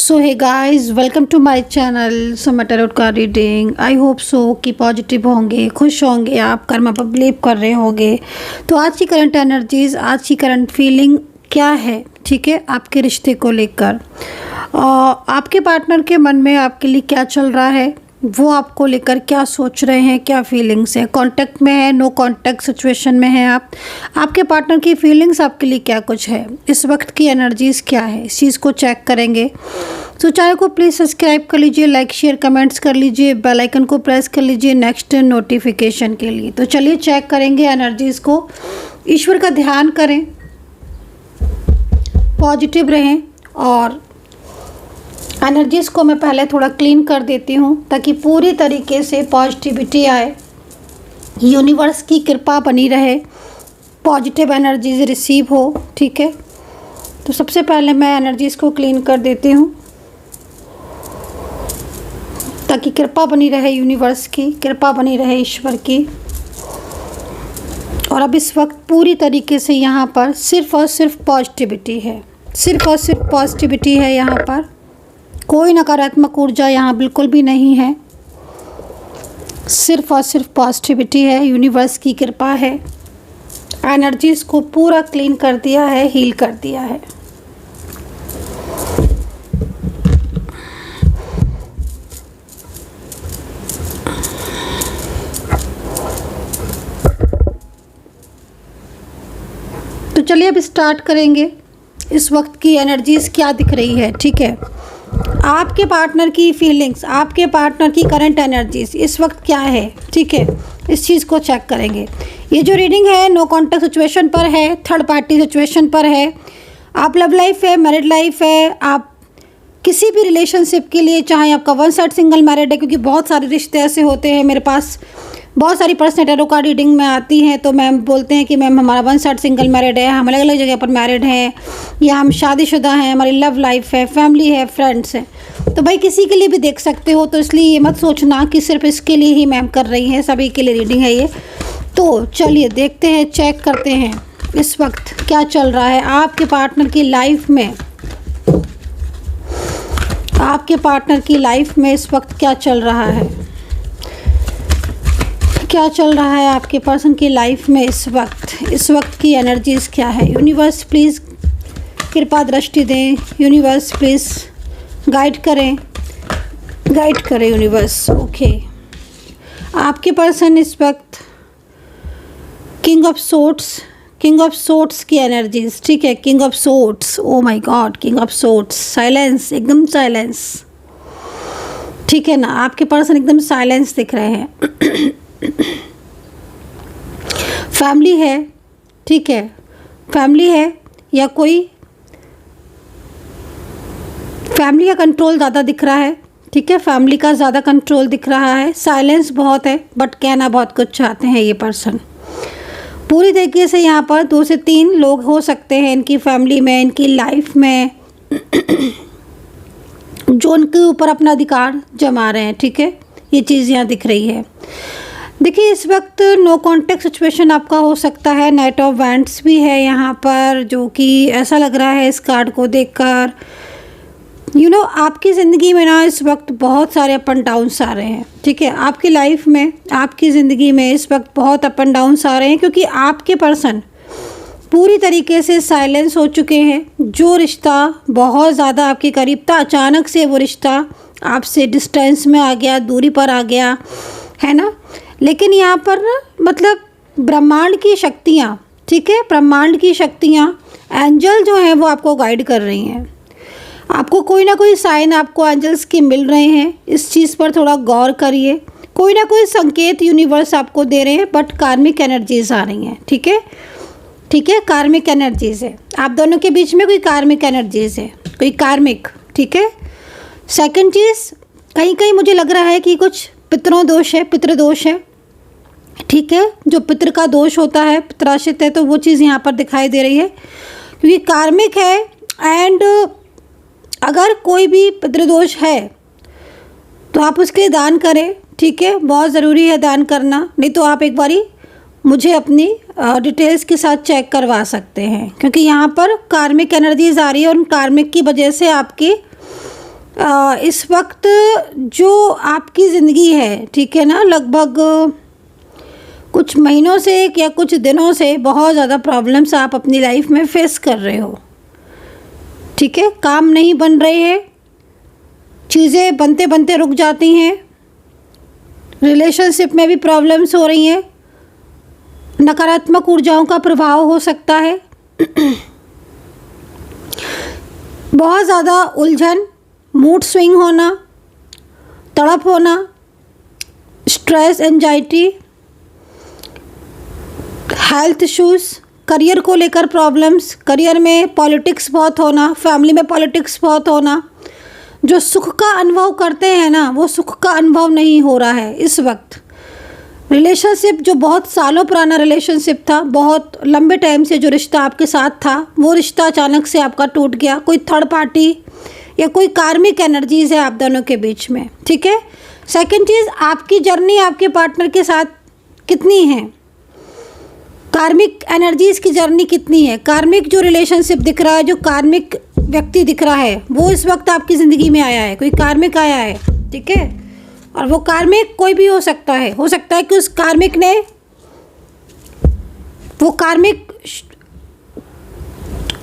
So hey guys, welcome to my channel so tarot card reading. I hope so कि positive होंगे, खुश होंगे, आप कर्मा पर बिलीव कर रहे होंगे। तो आज की करंट एनर्जीज, आज की करंट फीलिंग क्या है, ठीक है, आपके रिश्ते को लेकर और आपके पार्टनर के मन में आपके लिए क्या चल रहा है, वो आपको लेकर क्या सोच रहे हैं, क्या फीलिंग्स है, कांटेक्ट में है, नो कांटेक्ट सिचुएशन में है आप, आपके पार्टनर की फीलिंग्स आपके लिए क्या कुछ है, इस वक्त की एनर्जीज़ क्या है, इस चीज़ को चेक करेंगे। तो चैनल को प्लीज़ सब्सक्राइब कर लीजिए, लाइक शेयर कमेंट्स कर लीजिए, बेल आइकन को प्रेस कर लीजिए नेक्स्ट नोटिफिकेशन के लिए। तो चलिए चेक करेंगे एनर्जीज़ को। ईश्वर का ध्यान करें, पॉजिटिव रहें और एनर्जीज़ को मैं पहले थोड़ा क्लीन कर देती हूँ ताकि पूरी तरीके से पॉजिटिविटी आए, यूनिवर्स की कृपा बनी रहे, पॉजिटिव एनर्जीज रिसीव हो, ठीक है। तो सबसे पहले मैं एनर्जीज़ को क्लीन कर देती हूँ ताकि कृपा बनी रहे, यूनिवर्स की कृपा बनी रहे, ईश्वर की। और अब इस वक्त पूरी तरीके से यहाँ पर सिर्फ़ और सिर्फ पॉजिटिविटी है, सिर्फ़ और सिर्फ पॉजिटिविटी है। यहाँ पर कोई नकारात्मक ऊर्जा यहाँ बिल्कुल भी नहीं है, सिर्फ और सिर्फ पॉजिटिविटी है, यूनिवर्स की कृपा है। एनर्जीज़ को पूरा क्लीन कर दिया है, हील कर दिया है। तो चलिए अब स्टार्ट करेंगे। इस वक्त की एनर्जीज़ क्या दिख रही है, ठीक है। आपके पार्टनर की फीलिंग्स, आपके पार्टनर की करंट एनर्जीज इस वक्त क्या है, ठीक है, इस चीज़ को चेक करेंगे। ये जो रीडिंग है नो कॉन्टेक्ट सिचुएशन पर है, थर्ड पार्टी सिचुएशन पर है। आप लव लाइफ है, मैरिड लाइफ है, आप किसी भी रिलेशनशिप के लिए, चाहे आपका वन साइड सिंगल मैरिड है, क्योंकि बहुत सारे रिश्ते ऐसे होते हैं। मेरे पास बहुत सारी पर्सनल टैरो कार्ड रीडिंग में आती हैं तो मैम बोलते हैं कि मैम हमारा वन साइड सिंगल मैरिड है, हम अलग अलग जगह पर मैरिड हैं, या हम शादीशुदा हैं, हमारी लव लाइफ है, फैमिली है, फ्रेंड्स हैं। तो भाई किसी के लिए भी देख सकते हो, तो इसलिए ये मत सोचना कि सिर्फ इसके लिए ही मैम कर रही हैं, सभी के लिए रीडिंग है ये। तो चलिए देखते हैं, चेक करते हैं इस वक्त क्या चल रहा है आपके पार्टनर की लाइफ में। आपके पार्टनर की लाइफ में इस वक्त क्या चल रहा है, क्या चल रहा है आपके पर्सन की लाइफ में इस वक्त की एनर्जीज़ क्या है। यूनिवर्स प्लीज़ कृपा दृष्टि दें, यूनिवर्स प्लीज़ गाइड करें यूनिवर्स। ओके, आपके पर्सन इस वक्त किंग ऑफ सोर्ट्स की एनर्जीज, ठीक है, king of sorts, oh my God, king of sorts, silence, एकदम साइलेंस, ठीक है ना। आपके पर्सन एकदम साइलेंस दिख रहे हैं। फैमिली है, ठीक है, फैमिली है या कोई फैमिली का कंट्रोल ज़्यादा दिख रहा है, ठीक है, फैमिली का ज़्यादा कंट्रोल दिख रहा है। साइलेंस बहुत है बट कहना बहुत कुछ चाहते हैं ये पर्सन। पूरी तरीके से यहाँ पर 2 से 3 लोग हो सकते हैं इनकी फैमिली में, इनकी लाइफ में जो उनके ऊपर अपना अधिकार जमा रहे हैं, ठीक है, ये चीज़ यहाँ दिख रही है। देखिए इस वक्त नो कांटेक्ट सिचुएशन आपका हो सकता है, नाइट ऑफ वैंड्स भी है यहाँ पर, जो कि ऐसा लग रहा है इस कार्ड को देखकर, आपकी ज़िंदगी में ना इस वक्त बहुत सारे अप एंड डाउन्स आ रहे हैं, ठीक है। आपकी लाइफ में, आपकी ज़िंदगी में इस वक्त बहुत अप एंड डाउन्स आ रहे हैं क्योंकि आपके पर्सन पूरी तरीके से साइलेंस हो चुके हैं। जो रिश्ता बहुत ज़्यादा आपके करीब था, अचानक से वो रिश्ता आपसे डिस्टेंस में आ गया, दूरी पर आ गया, है ना। लेकिन यहाँ पर ना मतलब ब्रह्मांड की शक्तियाँ, ठीक है, ब्रह्मांड की शक्तियाँ, एंजल जो हैं वो आपको गाइड कर रही हैं। आपको कोई ना कोई साइन आपको एंजल्स के मिल रहे हैं, इस चीज़ पर थोड़ा गौर करिए। कोई ना कोई संकेत यूनिवर्स आपको दे रहे हैं बट कार्मिक एनर्जीज आ रही हैं, ठीक है, ठीक है, कार्मिक एनर्जीज है। आप दोनों के बीच में कोई कार्मिक एनर्जीज है, कोई कार्मिक, ठीक है। सेकंड चीज़, कहीं कहीं मुझे लग रहा है कि कुछ पितृदोष है, ठीक है, जो पितृ का दोष होता है, पितराश्रित है, तो वो चीज़ यहाँ पर दिखाई दे रही है क्योंकि कार्मिक है। एंड अगर कोई भी पितृदोष है तो आप उसके लिए दान करें, ठीक है, बहुत ज़रूरी है दान करना। नहीं तो आप एक बारी मुझे अपनी डिटेल्स के साथ चेक करवा सकते हैं, क्योंकि यहाँ पर कार्मिक एनर्जीज आ रही है और उन कार्मिक की वजह से आपकी इस वक्त जो आपकी ज़िंदगी है, ठीक है ना, लगभग कुछ महीनों से या कुछ दिनों से बहुत ज़्यादा प्रॉब्लम्स आप अपनी लाइफ में फेस कर रहे हो, ठीक है। काम नहीं बन रहे हैं, चीज़ें बनते बनते रुक जाती हैं, रिलेशनशिप में भी प्रॉब्लम्स हो रही हैं, नकारात्मक ऊर्जाओं का प्रभाव हो सकता है, बहुत ज़्यादा उलझन, मूड स्विंग होना, तड़प होना, stress, anxiety, health issues, career को लेकर प्रॉब्लम्स, करियर में पॉलिटिक्स बहुत होना, फैमिली में पॉलिटिक्स बहुत होना। जो सुख का अनुभव करते हैं ना, वो सुख का अनुभव नहीं हो रहा है इस वक्त। रिलेशनशिप जो बहुत सालों पुराना रिलेशनशिप था, बहुत लंबे टाइम से जो रिश्ता आपके साथ था, वो रिश्ता अचानक से आपका टूट गया। कोई थर्ड पार्टी या कोई कार्मिक एनर्जीज़ है आप दोनों के बीच में, ठीक है। सेकंड चीज़, आपकी जर्नी आपके पार्टनर के साथ कितनी है, कार्मिक एनर्जीज़ की जर्नी कितनी है। कार्मिक जो रिलेशनशिप दिख रहा है, जो कार्मिक व्यक्ति दिख रहा है, वो इस वक्त आपकी ज़िंदगी में आया है, कोई कार्मिक आया है, ठीक है। और वो कार्मिक कोई भी हो सकता है कि उस कार्मिक ने, वो कार्मिक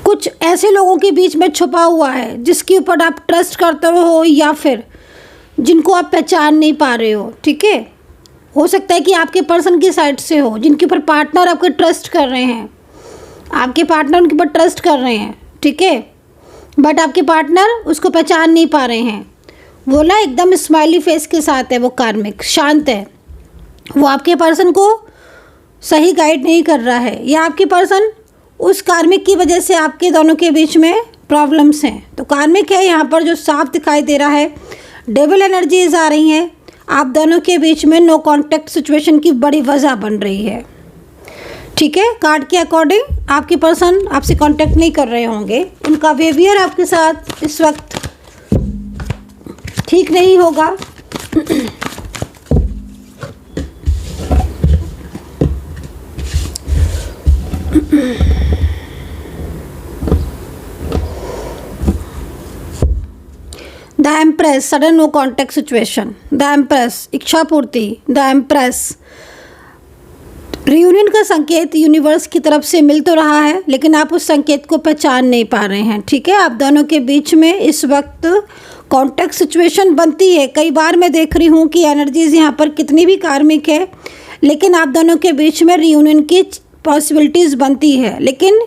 कुछ ऐसे लोगों के बीच में छुपा हुआ है जिसके ऊपर आप ट्रस्ट करते हो या फिर जिनको आप पहचान नहीं पा रहे हो, ठीक है। हो सकता है कि आपके पर्सन की साइड से हो, जिनके ऊपर पार्टनर आपके ट्रस्ट कर रहे हैं, आपके पार्टनर उनके ऊपर ट्रस्ट कर रहे हैं, ठीक है, बट आपके पार्टनर उसको पहचान नहीं पा रहे हैं। वो ना एकदम स्माइली फेस के साथ है, वो कार्मिक शांत है, वो आपके पर्सन को सही गाइड नहीं कर रहा है, या आपके पर्सन उस कार्मिक की वजह से आपके दोनों के बीच में प्रॉब्लम्स हैं। तो कार्मिक है यहाँ पर जो साफ दिखाई दे रहा है, डेविल एनर्जीज आ रही हैं, आप दोनों के बीच में नो कॉन्टैक्ट सिचुएशन की बड़ी वजह बन रही है, ठीक है। कार्ड के अकॉर्डिंग आपके पर्सन आपसे कांटेक्ट नहीं कर रहे होंगे, उनका बिहेवियर आपके साथ इस वक्त ठीक नहीं होगा। The empress, sudden no contact situation, the empress, इच्छा पूर्ति, द एम्प्रेस, रियूनियन का संकेत यूनिवर्स की तरफ से मिल तो रहा है, लेकिन आप उस संकेत को पहचान नहीं पा रहे हैं, ठीक है। आप दोनों के बीच में इस वक्त कॉन्टैक्ट सिचुएशन बनती है। कई बार मैं देख रही हूँ कि एनर्जीज यहाँ पर कितनी भी कार्मिक है, लेकिन आप दोनों के बीच में रियूनियन की पॉसिबिलिटीज़ बनती है, लेकिन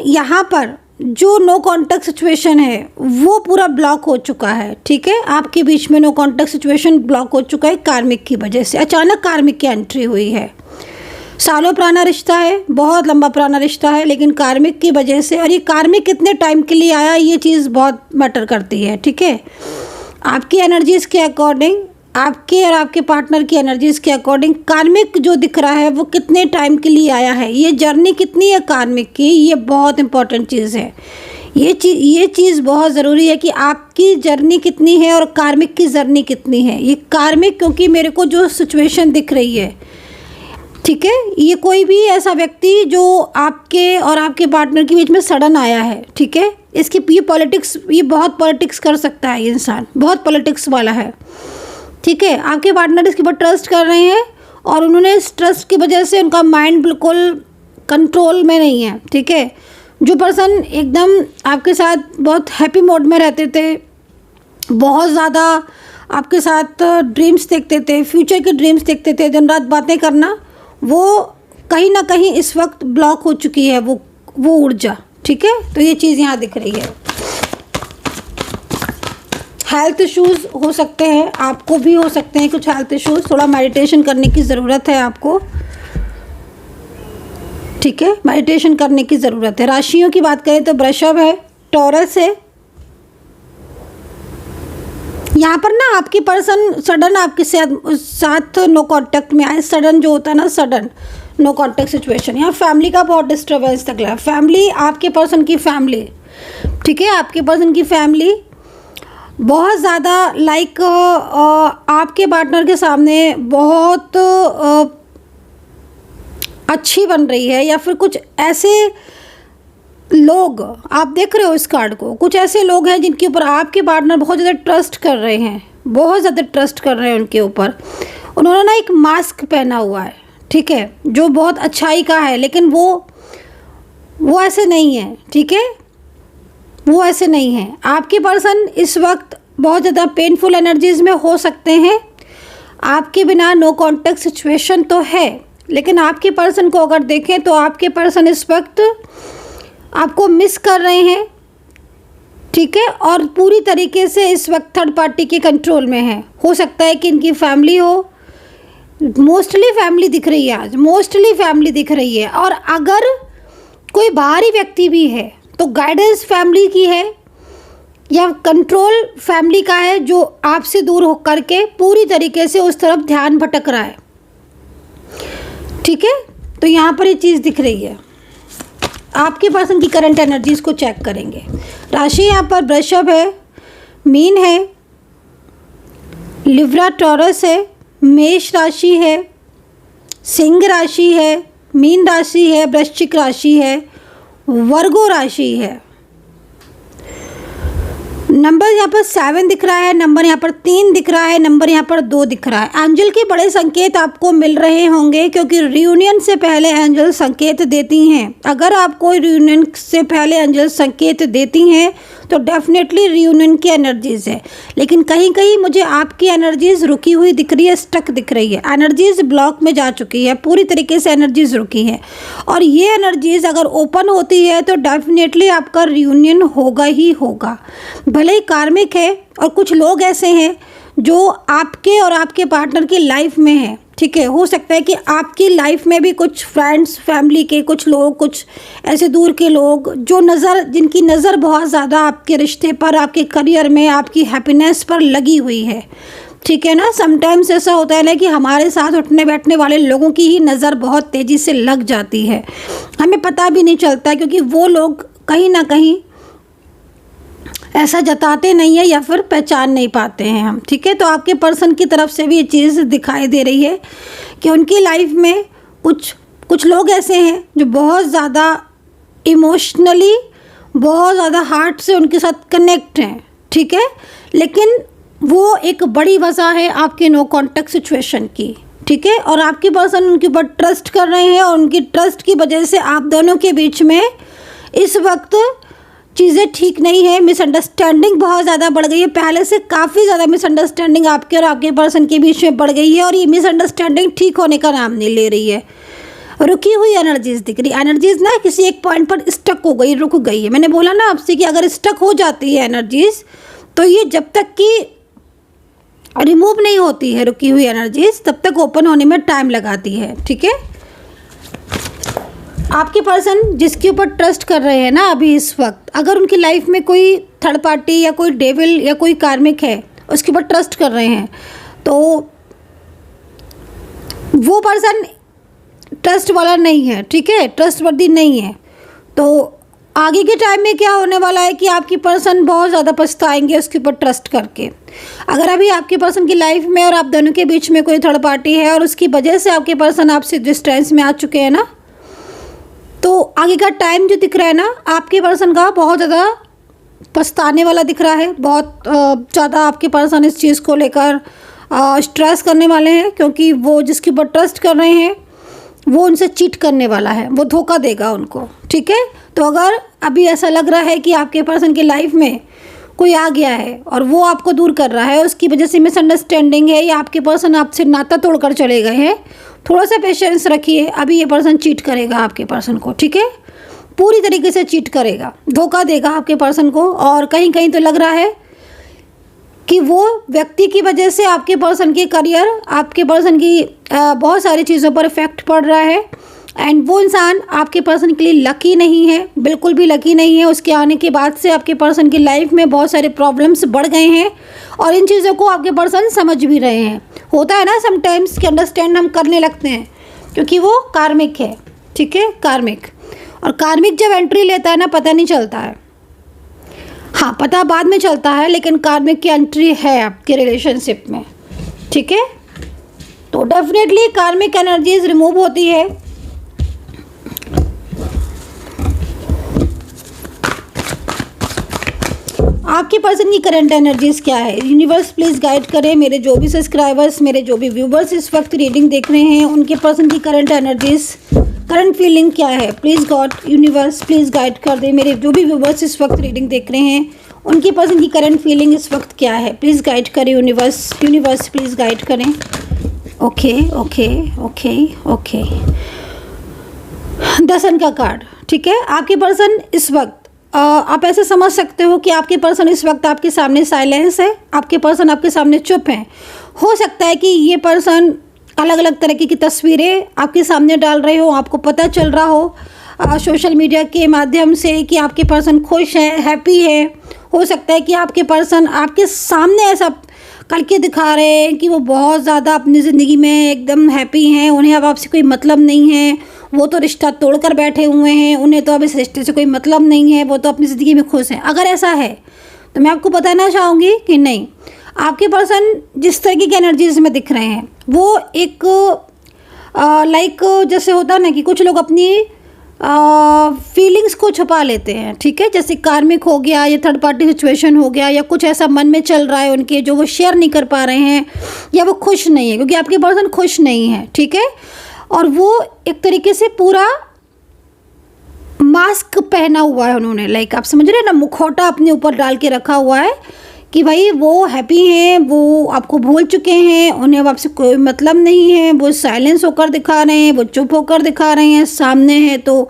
यहाँ पर जो नो कॉन्टैक्ट सिचुएशन है वो पूरा ब्लॉक हो चुका है, ठीक है। आपके बीच में नो कॉन्टैक्ट सिचुएशन ब्लॉक हो चुका है कार्मिक की वजह से। अचानक कार्मिक की एंट्री हुई है, सालों पुराना रिश्ता है, बहुत लंबा पुराना रिश्ता है, लेकिन कार्मिक की वजह से, और ये कार्मिक कितने टाइम के लिए आया, ये चीज़ बहुत मैटर करती है, ठीक है। आपकी एनर्जीज़ के अकॉर्डिंग, आपके और आपके पार्टनर की एनर्जीज़ के अकॉर्डिंग कार्मिक जो दिख रहा है वो कितने टाइम के लिए आया है, ये जर्नी कितनी है कार्मिक की, ये बहुत इंपॉर्टेंट चीज़ है। ये चीज़ बहुत ज़रूरी है कि आपकी जर्नी कितनी है और कार्मिक की जर्नी कितनी है। ये कार्मिक, क्योंकि मेरे को जो सिचुएशन दिख रही है, ठीक है, ये कोई भी ऐसा व्यक्ति जो आपके और आपके पार्टनर के बीच में सडन आया है, ठीक है। ये पॉलिटिक्स, ये बहुत पॉलिटिक्स कर सकता है, ये इंसान बहुत पॉलिटिक्स वाला है, ठीक है। आपके पार्टनर इसके ऊपर ट्रस्ट कर रहे हैं और उन्होंने इस ट्रस्ट की वजह से उनका माइंड बिल्कुल कंट्रोल में नहीं है, ठीक है। जो पर्सन एकदम आपके साथ बहुत हैप्पी मोड में रहते थे, बहुत ज़्यादा आपके साथ ड्रीम्स देखते थे, फ्यूचर के ड्रीम्स देखते थे, दिन रात बातें करना, वो कहीं ना कहीं इस वक्त ब्लॉक हो चुकी है वो ऊर्जा, ठीक है। तो ये चीज़ यहाँ दिख रही है। हेल्थ इश्यूज़ हो सकते हैं, आपको भी हो सकते हैं कुछ हेल्थ इश्यूज़, थोड़ा मेडिटेशन करने की ज़रूरत है आपको, ठीक है, मेडिटेशन करने की ज़रूरत है। राशियों की बात करें तो वृषभ है, टॉरस है। यहाँ पर ना आपकी पर्सन सडन आपके साथ नो कांटेक्ट में आए, सडन जो होता है ना, सडन नो कांटेक्ट सिचुएशन। यहाँ फैमिली का बहुत डिस्टर्बेंस तक लगा, फैमिली, आपके पर्सन की फैमिली, ठीक है, आपके पर्सन की फैमिली बहुत ज़्यादा लाइक आपके पार्टनर के सामने बहुत अच्छी बन रही है, या फिर कुछ ऐसे लोग, आप देख रहे हो इस कार्ड को, कुछ ऐसे लोग हैं जिनके ऊपर आपके पार्टनर बहुत ज़्यादा ट्रस्ट कर रहे हैं, बहुत ज़्यादा ट्रस्ट कर रहे हैं उनके ऊपर। उन्होंने ना एक मास्क पहना हुआ है, ठीक है, जो बहुत अच्छाई का है, लेकिन वो ऐसे नहीं है, ठीक है, वो ऐसे नहीं है। आपके पर्सन इस वक्त बहुत ज़्यादा पेनफुल एनर्जीज़ में हो सकते हैं। आपके बिना नो कॉन्टेक्ट सिचुएशन तो है, लेकिन आपके पर्सन को अगर देखें तो आपके पर्सन इस वक्त आपको मिस कर रहे हैं, ठीक है, और पूरी तरीके से इस वक्त थर्ड पार्टी के कंट्रोल में है। हो सकता है कि इनकी फैमिली हो, मोस्टली फैमिली दिख रही है आज, मोस्टली फैमिली दिख रही है। और अगर कोई बाहरी व्यक्ति भी है तो गाइडेंस फैमिली की है या कंट्रोल फैमिली का है, जो आपसे दूर हो करके पूरी तरीके से उस तरफ ध्यान भटक रहा है, ठीक है। तो यहाँ पर ये चीज़ दिख रही है। आपके पर्सन की करंट एनर्जीज़ को चेक करेंगे। राशि यहाँ पर वृषभ है, मीन है, लिब्रा टॉरस है, मेष राशि है, सिंह राशि है, मीन राशि है, वृश्चिक राशि है, वर्गो राशि है। नंबर यहाँ पर 7 दिख रहा है, नंबर यहाँ पर 3 दिख रहा है, नंबर यहाँ पर 2 दिख रहा है। एंजल के बड़े संकेत आपको मिल रहे होंगे, क्योंकि रियूनियन से पहले एंजल संकेत देती हैं। अगर आपको रियूनियन से पहले एंजल संकेत देती हैं तो डेफिनेटली रियूनियन की एनर्जीज़ है, लेकिन कहीं कहीं मुझे आपकी एनर्जीज़ रुकी हुई दिख रही है, स्टक दिख रही है, एनर्जीज़ ब्लॉक में जा चुकी है, पूरी तरीके से एनर्जीज़ रुकी है। और ये एनर्जीज़ अगर ओपन होती है तो डेफिनेटली आपका रियूनियन होगा ही होगा, भले ही कार्मिक है। और कुछ लोग ऐसे हैं जो आपके और आपके पार्टनर की लाइफ में है, ठीक है। हो सकता है कि आपकी लाइफ में भी कुछ फ्रेंड्स, फैमिली के कुछ लोग, कुछ ऐसे दूर के लोग जो जिनकी नज़र बहुत ज़्यादा आपके रिश्ते पर, आपके करियर में, आपकी हैप्पीनेस पर लगी हुई है, ठीक है ना। समटाइम्स ऐसा होता है ना कि हमारे साथ उठने बैठने वाले लोगों की ही नज़र बहुत तेज़ी से लग जाती है, हमें पता भी नहीं चलता, क्योंकि वो लोग कहीं ना कहीं ऐसा जताते नहीं है या फिर पहचान नहीं पाते हैं हम, ठीक है। तो आपके पर्सन की तरफ से भी ये चीज़ दिखाई दे रही है कि उनकी लाइफ में कुछ लोग ऐसे हैं जो बहुत ज़्यादा इमोशनली, बहुत ज़्यादा हार्ट से उनके साथ कनेक्ट हैं, ठीक है, लेकिन वो एक बड़ी वजह है आपके नो कॉन्टेक्ट सिचुएशन की, ठीक है। और आपके पर्सन उनके ऊपर ट्रस्ट कर रहे हैं, और उनकी ट्रस्ट की वजह से आप दोनों के बीच में इस वक्त चीज़ें ठीक नहीं है, मिसअंडरस्टैंडिंग बहुत ज़्यादा बढ़ गई है। पहले से काफ़ी ज़्यादा मिसअंडरस्टैंडिंग आपके और आपके पर्सन के बीच में बढ़ गई है, और ये मिसअंडरस्टैंडिंग ठीक होने का नाम नहीं ले रही है। रुकी हुई एनर्जीज़ दिख रही, एनर्जीज़ ना किसी एक पॉइंट पर स्टक हो गई, रुक गई है। मैंने बोला ना आपसे कि अगर स्टक हो जाती है एनर्जीज़ तो ये जब तक कि रिमूव नहीं होती है रुकी हुई एनर्जीज़, तब तक ओपन होने में टाइम लगाती है, ठीक है। आपके पर्सन जिसके ऊपर ट्रस्ट कर रहे हैं ना अभी इस वक्त, अगर उनकी लाइफ में कोई थर्ड पार्टी या कोई डेविल या कोई कार्मिक है, उसके ऊपर ट्रस्ट कर रहे हैं, तो वो पर्सन ट्रस्ट वाला नहीं है, ठीक है, ट्रस्टवर्दी नहीं है। तो आगे के टाइम में क्या होने वाला है कि आपकी पर्सन बहुत ज़्यादा पछताएंगे उसके ऊपर ट्रस्ट करके। अगर अभी आपके पर्सन की लाइफ में और आप दोनों के बीच में कोई थर्ड पार्टी है और उसकी वजह से आपके पर्सन आपसे डिस्टेंस में आ चुके हैं ना, तो आगे का टाइम जो दिख रहा है ना आपके पर्सन का बहुत ज़्यादा पछताने वाला दिख रहा है। बहुत ज़्यादा आपके पर्सन इस चीज़ को लेकर स्ट्रेस करने वाले हैं, क्योंकि वो जिसके ऊपर ट्रस्ट कर रहे हैं वो उनसे चीट करने वाला है, वो धोखा देगा उनको, ठीक है। तो अगर अभी ऐसा लग रहा है कि आपके पर्सन की लाइफ में कोई आ गया है और वो आपको दूर कर रहा है, उसकी वजह से मिसअंडरस्टैंडिंग है या आपके पर्सन आपसे नाता तोड़कर चले गए हैं, थोड़ा सा पेशेंस रखिए। अभी ये पर्सन चीट करेगा आपके पर्सन को, ठीक है, पूरी तरीके से चीट करेगा, धोखा देगा आपके पर्सन को। और कहीं कहीं तो लग रहा है कि वो व्यक्ति की वजह से आपके पर्सन की करियर, आपके पर्सन की बहुत सारी चीज़ों पर इफ़ेक्ट पड़ रहा है। एंड वो इंसान आपके पर्सन के लिए लकी नहीं है, बिल्कुल भी लकी नहीं है। उसके आने के बाद से आपके पर्सन की लाइफ में बहुत सारे प्रॉब्लम्स बढ़ गए हैं, और इन चीज़ों को आपके पर्सन समझ भी रहे हैं। होता है ना समटाइम्स कि अंडरस्टैंड हम करने लगते हैं, क्योंकि वो कार्मिक है, ठीक है, कार्मिक। और कार्मिक जब एंट्री लेता है ना, पता नहीं चलता है, हाँ पता बाद में चलता है, लेकिन कार्मिक की एंट्री है आपके रिलेशनशिप में, ठीक है। तो डेफिनेटली कार्मिक एनर्जीज रिमूव होती है। आपके पर्सन की करंट एनर्जीज क्या है? यूनिवर्स प्लीज़ गाइड करें मेरे जो भी सब्सक्राइबर्स, मेरे जो भी व्यूवर्स इस वक्त रीडिंग देख रहे हैं, उनके पर्सन की करंट एनर्जीज, करंट फीलिंग क्या है? Please God universe please guide कर दे मेरे जो भी व्यूवर्स इस वक्त रीडिंग देख रहे हैं, उनकी पर्सन की करंट फीलिंग इस वक्त क्या है? प्लीज़ गाइड करें यूनिवर्स, यूनिवर्स प्लीज़ गाइड करें। ओके ओके ओके ओके, 10 का कार्ड, ठीक है। आपके पर्सन इस वक्त आप ऐसे समझ सकते हो कि आपके पर्सन इस वक्त आपके सामने साइलेंस है, आपके पर्सन आपके सामने चुप हैं। हो सकता है कि ये पर्सन अलग अलग तरीके की तस्वीरें आपके सामने डाल रहे हो, आपको पता चल रहा हो सोशल मीडिया के माध्यम से कि आपके पर्सन खुश है, हैप्पी है। हो सकता है कि आपके पर्सन आपके सामने ऐसा करके दिखा रहे हैं कि वो बहुत ज़्यादा अपनी ज़िंदगी में एकदम हैप्पी हैं, उन्हें अब आपसे कोई मतलब नहीं है, वो तो रिश्ता तोड़कर बैठे हुए हैं, उन्हें तो अब इस रिश्ते से कोई मतलब नहीं है, वो तो अपनी ज़िंदगी में खुश हैं। अगर ऐसा है तो मैं आपको बताना चाहूँगी कि नहीं, आपके पर्सन जिस तरीके की एनर्जीज में दिख रहे हैं वो एक लाइक जैसे होता है ना कि कुछ लोग अपनी फीलिंग्स को छुपा लेते हैं, ठीक है। जैसे कार्मिक हो गया या थर्ड पार्टी सिचुएशन हो गया या कुछ ऐसा मन में चल रहा है उनके जो वो शेयर नहीं कर पा रहे हैं या वो खुश नहीं है, क्योंकि आपके पर्सन खुश नहीं है, ठीक है। और वो एक तरीके से पूरा मास्क पहना हुआ है उन्होंने, लाइक आप समझ रहे हैं ना, मुखौटा अपने ऊपर डाल के रखा हुआ है कि भाई वो हैप्पी हैं, वो आपको भूल चुके हैं, उन्हें अब आपसे कोई मतलब नहीं है, वो साइलेंस होकर दिखा रहे हैं, वो चुप होकर दिखा रहे हैं, सामने है तो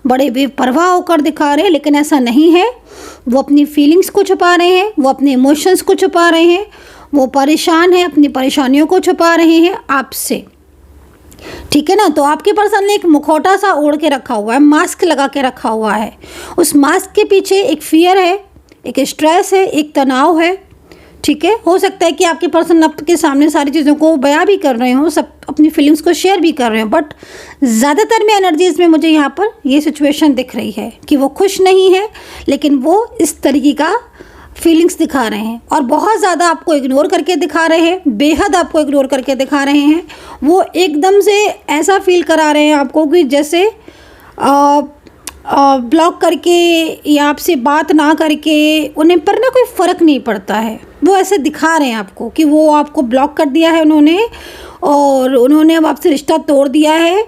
बड़े बेपरवाह होकर दिखा रहे हैं, लेकिन ऐसा नहीं है। वो अपनी फीलिंग्स को छुपा रहे हैं, वो अपने इमोशंस को छुपा रहे हैं, वो परेशान है, अपनी परेशानियों को छुपा रहे हैं आपसे, ठीक है ना। तो आपके पर्सन ने एक मुखौटा सा ओढ़ के रखा हुआ है, मास्क लगा के रखा हुआ है। उस मास्क के पीछे एक फियर है, एक स्ट्रेस है, एक तनाव है, ठीक है। हो सकता है कि आपके पर्सन आपके सामने सारी चीज़ों को बयां भी कर रहे हो, सब अपनी फीलिंग्स को शेयर भी कर रहे हो, बट ज़्यादातर में एनर्जीज में मुझे यहाँ पर ये सिचुएशन दिख रही है कि वो खुश नहीं है, लेकिन वो इस तरीके का फीलिंग्स दिखा रहे हैं और बहुत ज़्यादा आपको इग्नोर करके दिखा रहे हैं, बेहद आपको इग्नोर करके दिखा रहे हैं। वो एकदम से ऐसा फील करा रहे हैं आपको कि जैसे ब्लॉक करके या आपसे बात ना करके उन्हें पर ना कोई फ़र्क नहीं पड़ता है। वो ऐसे दिखा रहे हैं आपको कि वो आपको ब्लॉक कर दिया है उन्होंने, और उन्होंने अब आपसे रिश्ता तोड़ दिया है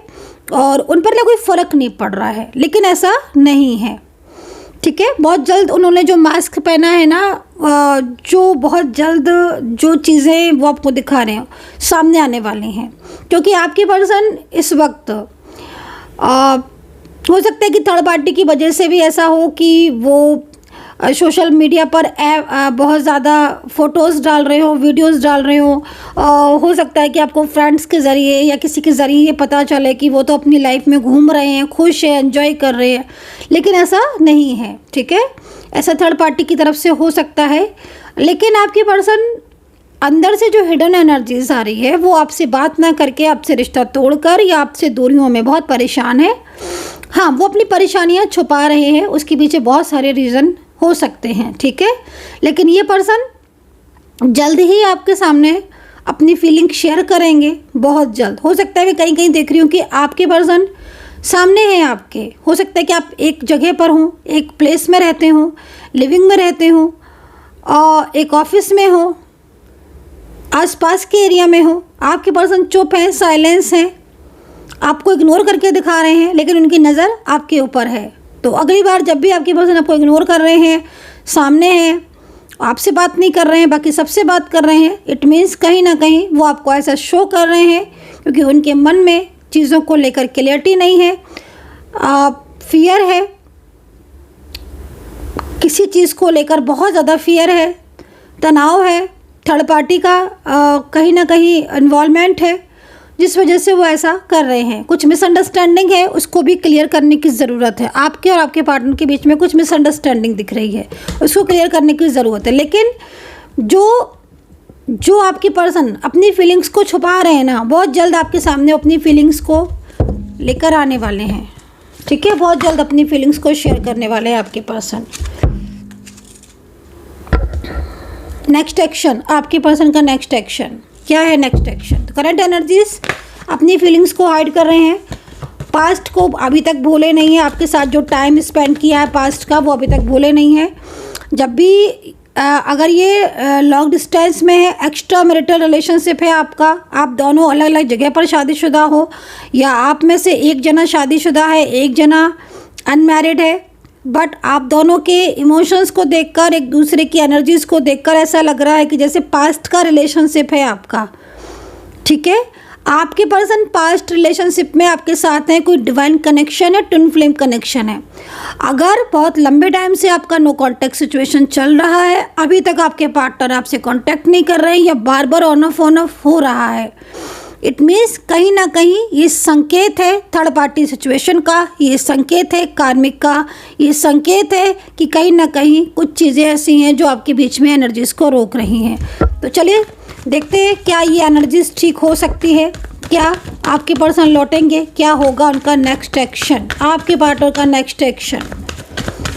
और उन पर ना कोई फ़र्क नहीं पड़ रहा है, लेकिन ऐसा नहीं है, ठीक है। बहुत जल्द उन्होंने जो मास्क पहना है ना, जो बहुत जल्द जो चीज़ें वो आपको दिखा रहे हैं सामने आने वाली हैं, क्योंकि आपके पर्सन इस वक्त हो सकता है कि थर्ड पार्टी की वजह से भी ऐसा हो कि वो सोशल मीडिया पर बहुत ज़्यादा फ़ोटोज़ डाल रहे हो, वीडियोज़ डाल रहे हो सकता है कि आपको फ्रेंड्स के ज़रिए या किसी के ज़रिए ये पता चले कि वो तो अपनी लाइफ में घूम रहे हैं, खुश है, एंजॉय कर रहे हैं, लेकिन ऐसा नहीं है, ठीक है। ऐसा थर्ड पार्टी की तरफ से हो सकता है, लेकिन आपके पर्सन अंदर से जो हिडन एनर्जीज आ रही है वो आपसे बात ना करके, आपसे रिश्ता तोड़कर या आपसे दूरियों में बहुत परेशान है। हाँ, वो अपनी परेशानियाँ छुपा रहे हैं, उसके पीछे बहुत सारे रीज़न हो सकते हैं, ठीक है। लेकिन ये पर्सन जल्द ही आपके सामने अपनी फीलिंग शेयर करेंगे, बहुत जल्द। हो सकता है मैं कहीं कहीं देख रही हूँ कि आपके पर्सन सामने हैं आपके, हो सकता है कि आप एक जगह पर हों, एक प्लेस में रहते हों, लिविंग में रहते हों, और एक ऑफिस में हो, आसपास के एरिया में हो। आपके पर्सन चुप हैं, साइलेंस हैं, आपको इग्नोर करके दिखा रहे हैं, लेकिन उनकी नज़र आपके ऊपर है। तो अगली बार जब भी आपके पर्सन आपको इग्नोर कर रहे हैं, सामने हैं, आपसे बात नहीं कर रहे हैं, बाकी सबसे बात कर रहे हैं, इट मीन्स कहीं ना कहीं वो आपको ऐसा शो कर रहे हैं क्योंकि उनके मन में चीज़ों को लेकर क्लैरिटी नहीं है, फियर है, किसी चीज़ को लेकर बहुत ज़्यादा फियर है, तनाव है, थर्ड पार्टी का कहीं ना कहीं इन्वॉल्वमेंट है, जिस वजह से वो ऐसा कर रहे हैं। कुछ मिसअंडरस्टैंडिंग है, उसको भी क्लियर करने की ज़रूरत है। आपके और आपके पार्टनर के बीच में कुछ मिसअंडरस्टैंडिंग दिख रही है, उसको क्लियर करने की ज़रूरत है। लेकिन जो आपके पर्सन अपनी फीलिंग्स को छुपा रहे हैं ना, बहुत जल्द आपके सामने अपनी फीलिंग्स को लेकर आने वाले हैं, ठीक है। बहुत जल्द अपनी फीलिंग्स को शेयर करने वाले हैं आपके पर्सन। नेक्स्ट एक्शन, आपके पर्सन का नेक्स्ट एक्शन क्या है? नेक्स्ट एक्शन, तो करंट एनर्जीज अपनी फीलिंग्स को हाइड कर रहे हैं, पास्ट को अभी तक भूले नहीं है, आपके साथ जो टाइम स्पेंड किया है पास्ट का वो अभी तक भूले नहीं है। जब भी अगर ये लॉन्ग डिस्टेंस में है, एक्स्ट्रा मैरिटल रिलेशनशिप है आपका, आप दोनों अलग अलग जगह पर शादीशुदा हो, या आप में से एक जना शादीशुदा है, एक जना अनमैरिड है, बट आप दोनों के इमोशंस को देखकर, एक दूसरे की एनर्जीज़ को देखकर ऐसा लग रहा है कि जैसे पास्ट का रिलेशनशिप है आपका, ठीक है। आपके पर्सन पास्ट रिलेशनशिप में आपके साथ हैं, कोई डिवाइन कनेक्शन है, ट्विन फ्लेम कनेक्शन है। अगर बहुत लंबे टाइम से आपका नो कांटेक्ट सिचुएशन चल रहा है, अभी तक आपके पार्टनर आपसे कांटेक्ट नहीं कर रहे हैं या बार बार ऑन ऑफ हो रहा है, इट मीन्स कहीं ना कहीं ये संकेत है थर्ड पार्टी सिचुएशन का, ये संकेत है कार्मिक का, ये संकेत है कि कहीं ना कहीं कुछ चीज़ें ऐसी हैं जो आपके बीच में एनर्जीज़ को रोक रही हैं। तो चलिए देखते हैं क्या ये एनर्जीज ठीक हो सकती है, क्या आपके पर्सन लौटेंगे, क्या होगा उनका नेक्स्ट एक्शन, आपके पार्टनर का नेक्स्ट एक्शन,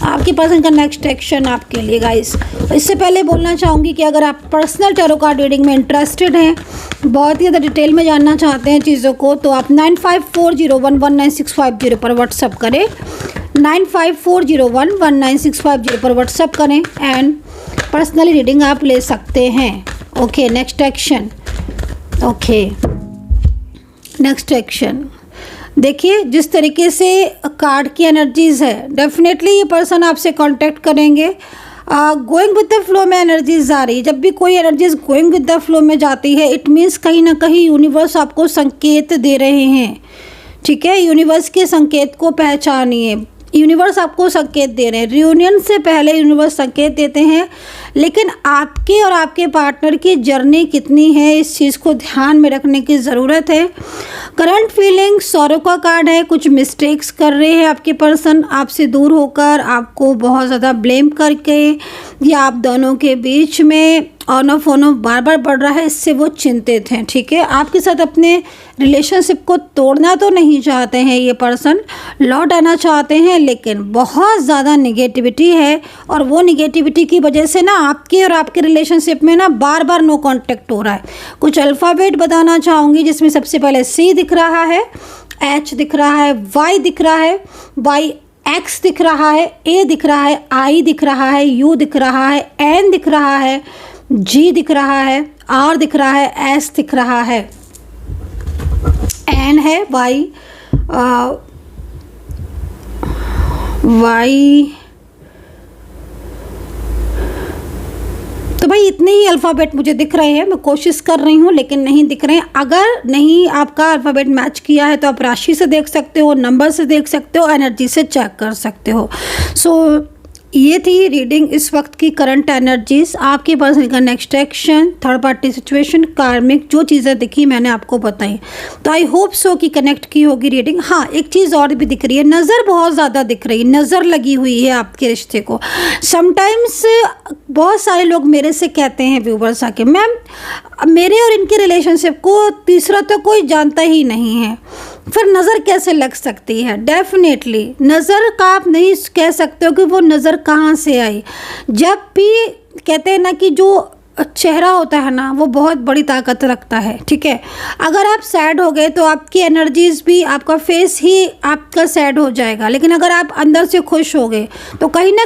आपके पर्सन का नेक्स्ट एक्शन आपके लिए गाइस। इससे पहले बोलना चाहूँगी कि अगर आप पर्सनल टैरो कार्ड रीडिंग में इंटरेस्टेड हैं, बहुत ही ज़्यादा डिटेल में जानना चाहते हैं चीज़ों को, तो आप 9540119650 पर व्हाट्सअप करें, 9540119650 पर व्हाट्सअप करें एंड पर्सनली रीडिंग आप ले सकते हैं। Okay, next action. Okay, next action देखिए, जिस तरीके से कार्ड की एनर्जीज़ है, डेफिनेटली ये पर्सन आपसे कांटेक्ट करेंगे। गोइंग विद द फ्लो में एनर्जीज आ रही है। जब भी कोई energies going with the flow में जाती है, इट मीन्स कहीं ना कहीं यूनिवर्स आपको संकेत दे रहे हैं, ठीक है। यूनिवर्स के संकेत को पहचानिए, यूनिवर्स आपको संकेत दे रहे हैं। रियूनियन से पहले यूनिवर्स संकेत देते हैं, लेकिन आपके और आपके पार्टनर की जर्नी कितनी है, इस चीज़ को ध्यान में रखने की ज़रूरत है। करंट फीलिंग सॉरो का कार्ड है, कुछ मिस्टेक्स कर रहे हैं आपके पर्सन आपसे दूर होकर, आपको बहुत ज़्यादा ब्लेम करके, या आप दोनों के बीच में ऑन ऑफ बार बार बढ़ रहा है, इससे वो चिंतित हैं, ठीक है। आपके साथ अपने रिलेशनशिप को तोड़ना तो नहीं चाहते हैं ये पर्सन, लौट आना चाहते हैं, लेकिन बहुत ज़्यादा निगेटिविटी है, और वो निगेटिविटी की वजह से ना आपके और आपके रिलेशनशिप में ना बार बार नो कांटेक्ट हो रहा है। कुछ अल्फ़ाबेट बताना चाहूँगी, जिसमें सबसे पहले C दिख रहा है, H दिख रहा है, Y दिख रहा है, X दिख रहा है, A दिख रहा है, I दिख रहा है, U दिख रहा है, N दिख रहा है, G दिख रहा है, R दिख रहा है, S दिख रहा है, N है, Y। तो भाई इतने ही अल्फ़ाबेट मुझे दिख रहे हैं, मैं कोशिश कर रही हूँ लेकिन नहीं दिख रहे हैं। अगर नहीं आपका अल्फ़ाबेट मैच किया है तो आप राशि से देख सकते हो, नंबर से देख सकते हो, एनर्जी से चेक कर सकते हो। सो ये थी रीडिंग इस वक्त की करंट एनर्जीज, आपके पर्सन का next action, third party situation, कार्मिक, जो चीज़ें दिखी मैंने आपको बताई। तो आई होप सो कि कनेक्ट की होगी रीडिंग। हाँ, एक चीज़ और भी दिख रही है, नज़र बहुत ज़्यादा दिख रही है, नज़र लगी हुई है आपके रिश्ते को। समटाइम्स बहुत सारे लोग मेरे से कहते हैं व्यूवर्स आके, मैम मेरे और इनके रिलेशनशिप को तीसरा तो कोई जानता ही नहीं है, फिर नज़र कैसे लग सकती है। डेफिनेटली नज़र का आप नहीं कह सकते हो कि वो नज़र कहाँ से आई। जब भी कहते हैं ना कि जो चेहरा होता है ना, वो बहुत बड़ी ताकत रखता है, ठीक है। अगर आप सैड हो गए तो आपकी एनर्जीज भी, आपका फेस ही आपका सैड हो जाएगा, लेकिन अगर आप अंदर से खुश हो गए तो कहीं ना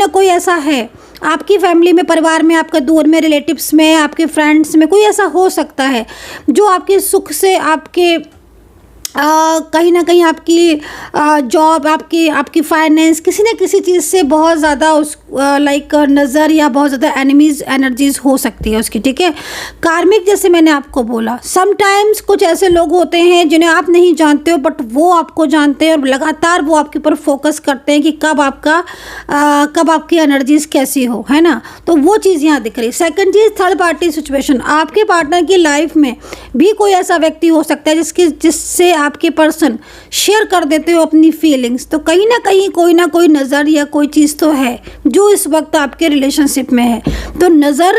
कोई ऐसा है आपकी फैमिली में, परिवार में, आपका दूर में, रिलेटिव्स में, आपके फ्रेंड्स में, कोई ऐसा हो सकता है जो आपके सुख से, आपके कहीं ना कहीं आपकी जॉब, आपकी फाइनेंस, किसी न किसी चीज़ से बहुत ज़्यादा उस लाइक नज़र या बहुत ज़्यादा एनर्जीज हो सकती है उसकी, ठीक है। कार्मिक, जैसे मैंने आपको बोला, समटाइम्स कुछ ऐसे लोग होते हैं जिन्हें आप नहीं जानते हो, बट वो आपको जानते हैं और लगातार वो आपके ऊपर फोकस करते हैं कि कब आपकी एनर्जीज कैसी हो, है ना। तो वो चीज़ यहाँ दिख रही है। सेकंड चीज़, थर्ड पार्टी सिचुएशन, आपके पार्टनर की लाइफ में भी कोई ऐसा व्यक्ति हो सकता है जिससे आपके पर्सन शेयर कर देते हो अपनी फीलिंग्स। तो कहीं ना कहीं कोई ना कोई नज़र या कोई चीज़ तो है जो इस वक्त आपके रिलेशनशिप में है। तो नज़र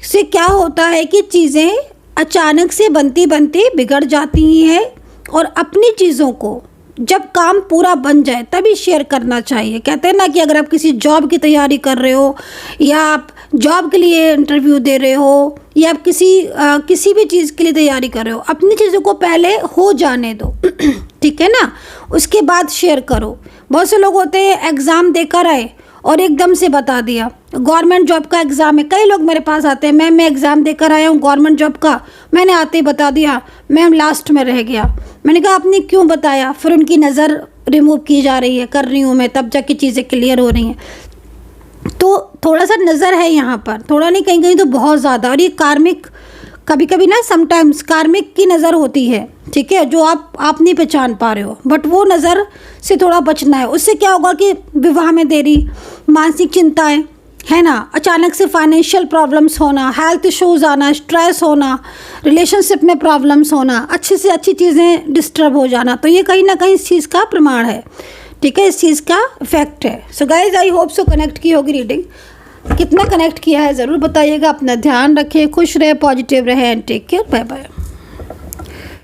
से क्या होता है कि चीज़ें अचानक से बनती बनती बिगड़ जाती हैं, और अपनी चीज़ों को जब काम पूरा बन जाए तभी शेयर करना चाहिए। कहते हैं ना कि अगर आप किसी जॉब की तैयारी कर रहे हो, या आप जॉब के लिए इंटरव्यू दे रहे हो, या आप किसी भी चीज़ के लिए तैयारी कर रहे हो, अपनी चीज़ों को पहले हो जाने दो ठीक है ना, उसके बाद शेयर करो। बहुत से लोग होते हैं एग्ज़ाम देकर आए और एकदम से बता दिया। गवर्नमेंट जॉब का एग्ज़ाम है, कई लोग मेरे पास आते हैं, मैम मैं एग्ज़ाम देकर आया हूँ गवर्नमेंट जॉब का, मैंने आते ही बता दिया, मैम लास्ट में रह गया। मैंने कहा आपने क्यों बताया? फिर उनकी नज़र रिमूव की जा रही है, कर रही हूँ मैं, तब जाके चीज़ें क्लियर हो रही हैं। तो थोड़ा सा नज़र है यहाँ पर, थोड़ा नहीं, कहीं कहीं तो बहुत ज़्यादा। और ये कार्मिक, कभी कभी ना समटाइम्स कार्मिक की नज़र होती है, ठीक है, जो आप नहीं पहचान पा रहे हो, बट वो नज़र से थोड़ा बचना है। उससे क्या होगा कि विवाह में देरी, मानसिक चिंताएं, है ना, अचानक से फाइनेंशियल प्रॉब्लम्स होना, हेल्थ इश्यूज़ आना, स्ट्रेस होना, रिलेशनशिप में प्रॉब्लम्स होना, अच्छी से अच्छी चीज़ें डिस्टर्ब हो जाना। तो ये कहीं ना कहीं इस चीज़ का प्रमाण है, ठीक है, इस चीज़ का इफेक्ट है। So guys I hope so connect की होगी रीडिंग। कितना कनेक्ट किया है ज़रूर बताइएगा। अपना ध्यान रखें, खुश रहे, पॉजिटिव रहे and take care. Bye bye.